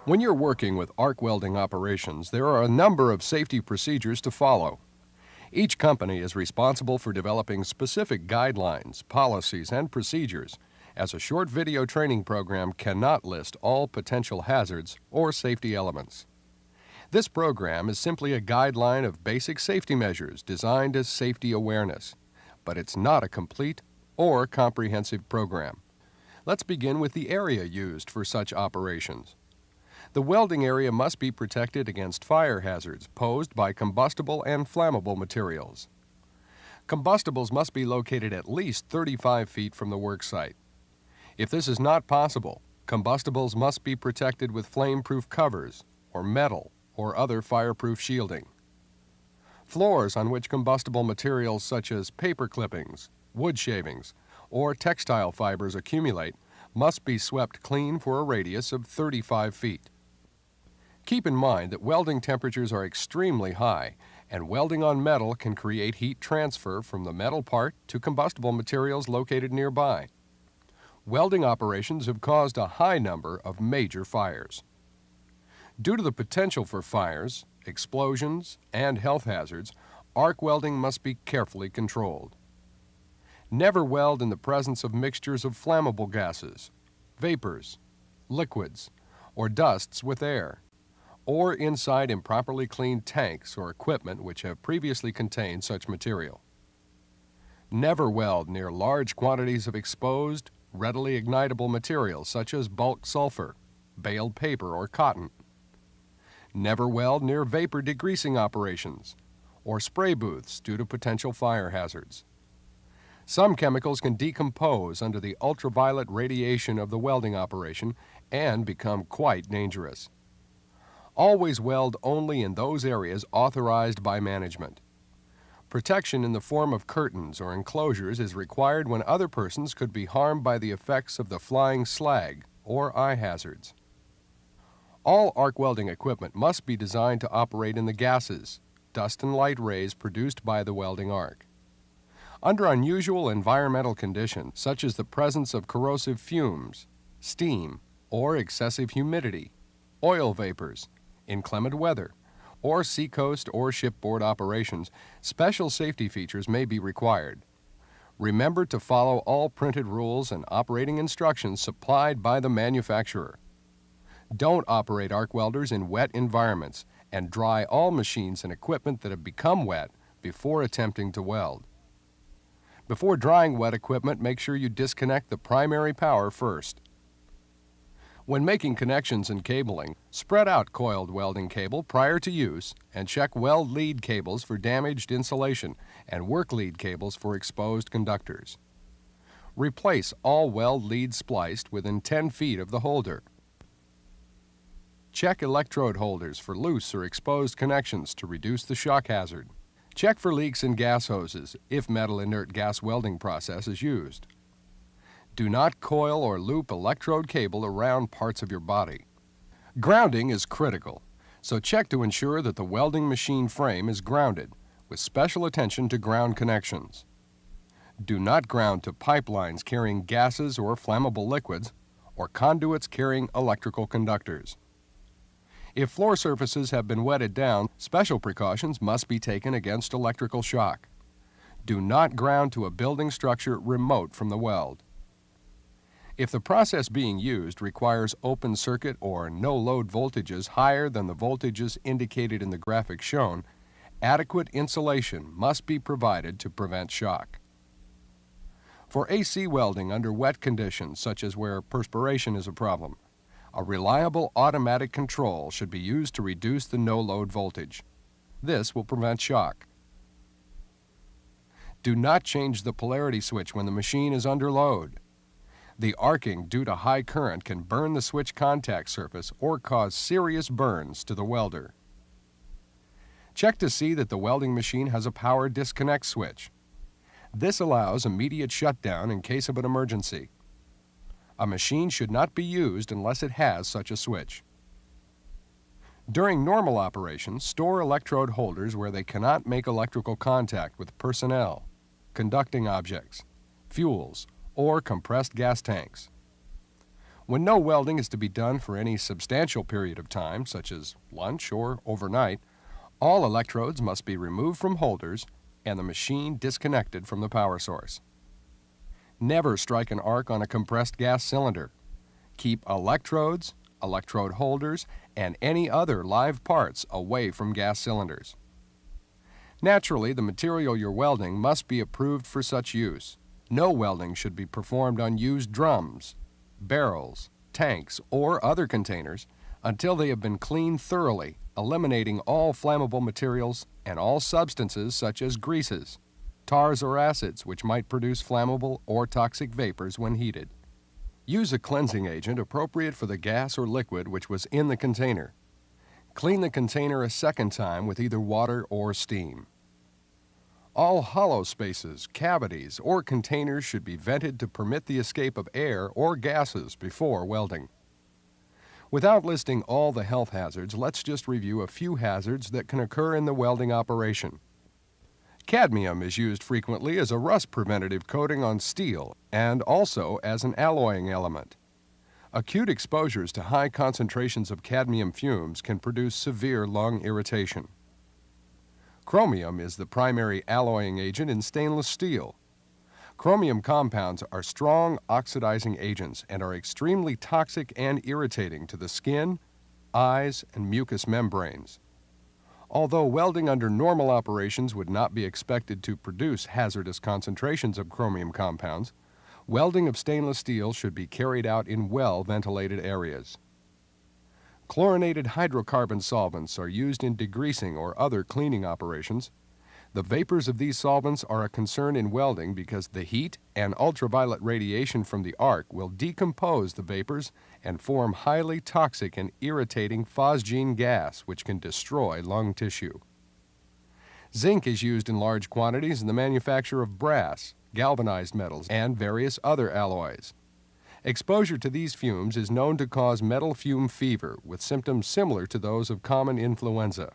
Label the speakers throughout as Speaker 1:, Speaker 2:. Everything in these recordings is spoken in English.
Speaker 1: When you're working with arc welding operations, there are a number of safety procedures to follow. Each company is responsible for developing specific guidelines, policies, and procedures, as a short video training program cannot list all potential hazards or safety elements. This program is simply a guideline of basic safety measures designed as safety awareness, but it's not a complete or comprehensive program. Let's begin with the area used for such operations. The welding area must be protected against fire hazards posed by combustible and flammable materials. Combustibles must be located at least 35 feet from the work site. If this is not possible, combustibles must be protected with flame-proof covers or metal or other fireproof shielding. Floors on which combustible materials such as paper clippings, wood shavings, or textile fibers accumulate must be swept clean for a radius of 35 feet. Keep in mind that welding temperatures are extremely high, and welding on metal can create heat transfer from the metal part to combustible materials located nearby. Welding operations have caused a high number of major fires. Due to the potential for fires, explosions, and health hazards, arc welding must be carefully controlled. Never weld in the presence of mixtures of flammable gases, vapors, liquids, or dusts with air, or inside improperly cleaned tanks or equipment which have previously contained such material. Never weld near large quantities of exposed, readily ignitable materials such as bulk sulfur, baled paper, or cotton. Never weld near vapor degreasing operations or spray booths due to potential fire hazards. Some chemicals can decompose under the ultraviolet radiation of the welding operation and become quite dangerous. Always weld only in those areas authorized by management. Protection in the form of curtains or enclosures is required when other persons could be harmed by the effects of the flying slag or eye hazards. All arc welding equipment must be designed to operate in the gases, dust and light rays produced by the welding arc. Under unusual environmental conditions, such as the presence of corrosive fumes, steam, or excessive humidity, oil vapors, inclement weather, or seacoast or shipboard operations, special safety features may be required. Remember to follow all printed rules and operating instructions supplied by the manufacturer. Don't operate arc welders in wet environments, and dry all machines and equipment that have become wet before attempting to weld. Before drying wet equipment, make sure you disconnect the primary power first. When making connections and cabling, spread out coiled welding cable prior to use and check weld lead cables for damaged insulation and work lead cables for exposed conductors. Replace all weld leads spliced within 10 feet of the holder. Check electrode holders for loose or exposed connections to reduce the shock hazard. Check for leaks in gas hoses if metal inert gas welding process is used. Do not coil or loop electrode cable around parts of your body. Grounding is critical, so check to ensure that the welding machine frame is grounded, with special attention to ground connections. Do not ground to pipelines carrying gases or flammable liquids, or conduits carrying electrical conductors. If floor surfaces have been wetted down, special precautions must be taken against electrical shock. Do not ground to a building structure remote from the weld. If the process being used requires open circuit or no load voltages higher than the voltages indicated in the graphic shown, adequate insulation must be provided to prevent shock. For AC welding under wet conditions, such as where perspiration is a problem, a reliable automatic control should be used to reduce the no-load voltage. This will prevent shock. Do not change the polarity switch when the machine is under load. The arcing due to high current can burn the switch contact surface or cause serious burns to the welder. Check to see that the welding machine has a power disconnect switch. This allows immediate shutdown in case of an emergency. A machine should not be used unless it has such a switch. During normal operation, store electrode holders where they cannot make electrical contact with personnel, conducting objects, fuels, or compressed gas tanks. When no welding is to be done for any substantial period of time, such as lunch or overnight, all electrodes must be removed from holders and the machine disconnected from the power source. Never strike an arc on a compressed gas cylinder. Keep electrodes, electrode holders, and any other live parts away from gas cylinders. Naturally, the material you're welding must be approved for such use. No welding should be performed on used drums, barrels, tanks, or other containers until they have been cleaned thoroughly, eliminating all flammable materials and all substances such as greases, tars or acids which might produce flammable or toxic vapors when heated. Use a cleansing agent appropriate for the gas or liquid which was in the container. Clean the container a second time with either water or steam. All hollow spaces, cavities, or containers should be vented to permit the escape of air or gases before welding. Without listing all the health hazards, let's just review a few hazards that can occur in the welding operation. Cadmium is used frequently as a rust preventative coating on steel and also as an alloying element. Acute exposures to high concentrations of cadmium fumes can produce severe lung irritation. Chromium is the primary alloying agent in stainless steel. Chromium compounds are strong oxidizing agents and are extremely toxic and irritating to the skin, eyes, and mucous membranes. Although welding under normal operations would not be expected to produce hazardous concentrations of chromium compounds, welding of stainless steel should be carried out in well-ventilated areas. Chlorinated hydrocarbon solvents are used in degreasing or other cleaning operations. The vapors of these solvents are a concern in welding because the heat and ultraviolet radiation from the arc will decompose the vapors and form highly toxic and irritating phosgene gas which can destroy lung tissue. Zinc is used in large quantities in the manufacture of brass, galvanized metals, and various other alloys. Exposure to these fumes is known to cause metal fume fever with symptoms similar to those of common influenza.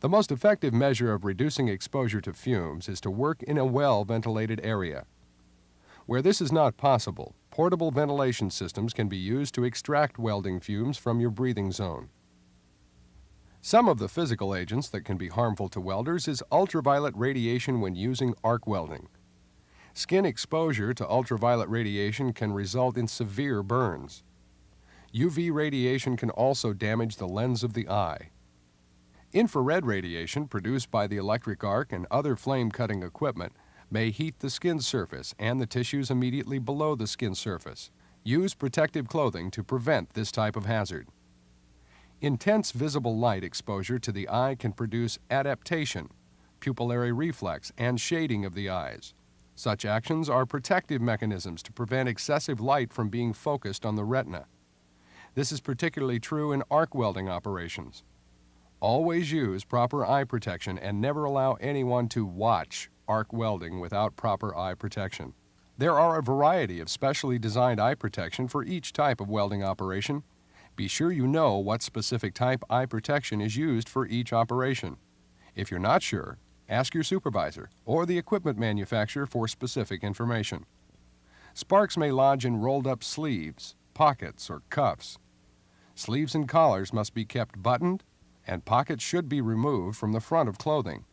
Speaker 1: The most effective measure of reducing exposure to fumes is to work in a well-ventilated area. Where this is not possible, portable ventilation systems can be used to extract welding fumes from your breathing zone. Some of the physical agents that can be harmful to welders is ultraviolet radiation when using arc welding. Skin exposure to ultraviolet radiation can result in severe burns. UV radiation can also damage the lens of the eye. Infrared radiation produced by the electric arc and other flame-cutting equipment may heat the skin surface and the tissues immediately below the skin surface. Use protective clothing to prevent this type of hazard. Intense visible light exposure to the eye can produce adaptation, pupillary reflex, and shading of the eyes. Such actions are protective mechanisms to prevent excessive light from being focused on the retina. This is particularly true in arc welding operations. Always use proper eye protection and never allow anyone to watch arc welding without proper eye protection. There are a variety of specially designed eye protection for each type of welding operation. Be sure you know what specific type eye protection is used for each operation. If you're not sure, ask your supervisor or the equipment manufacturer for specific information. Sparks may lodge in rolled-up sleeves, pockets, or cuffs. Sleeves and collars must be kept buttoned, and pockets should be removed from the front of clothing.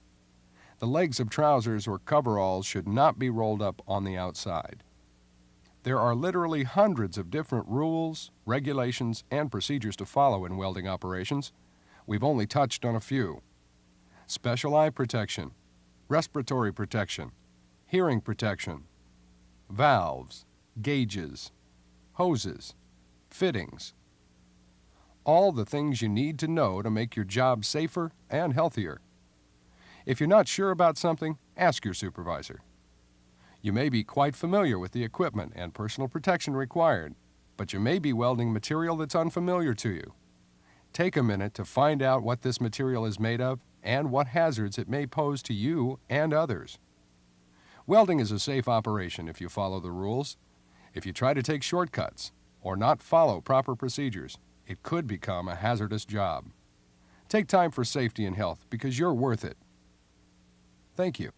Speaker 1: The legs of trousers or coveralls should not be rolled up on the outside. There are literally hundreds of different rules, regulations, and procedures to follow in welding operations. We've only touched on a few. Special eye protection, respiratory protection, hearing protection, valves, gauges, hoses, fittings. All the things you need to know to make your job safer and healthier. If you're not sure about something, ask your supervisor. You may be quite familiar with the equipment and personal protection required, but you may be welding material that's unfamiliar to you. Take a minute to find out what this material is made of and what hazards it may pose to you and others. Welding is a safe operation if you follow the rules. If you try to take shortcuts or not follow proper procedures, it could become a hazardous job. Take time for safety and health because you're worth it. Thank you.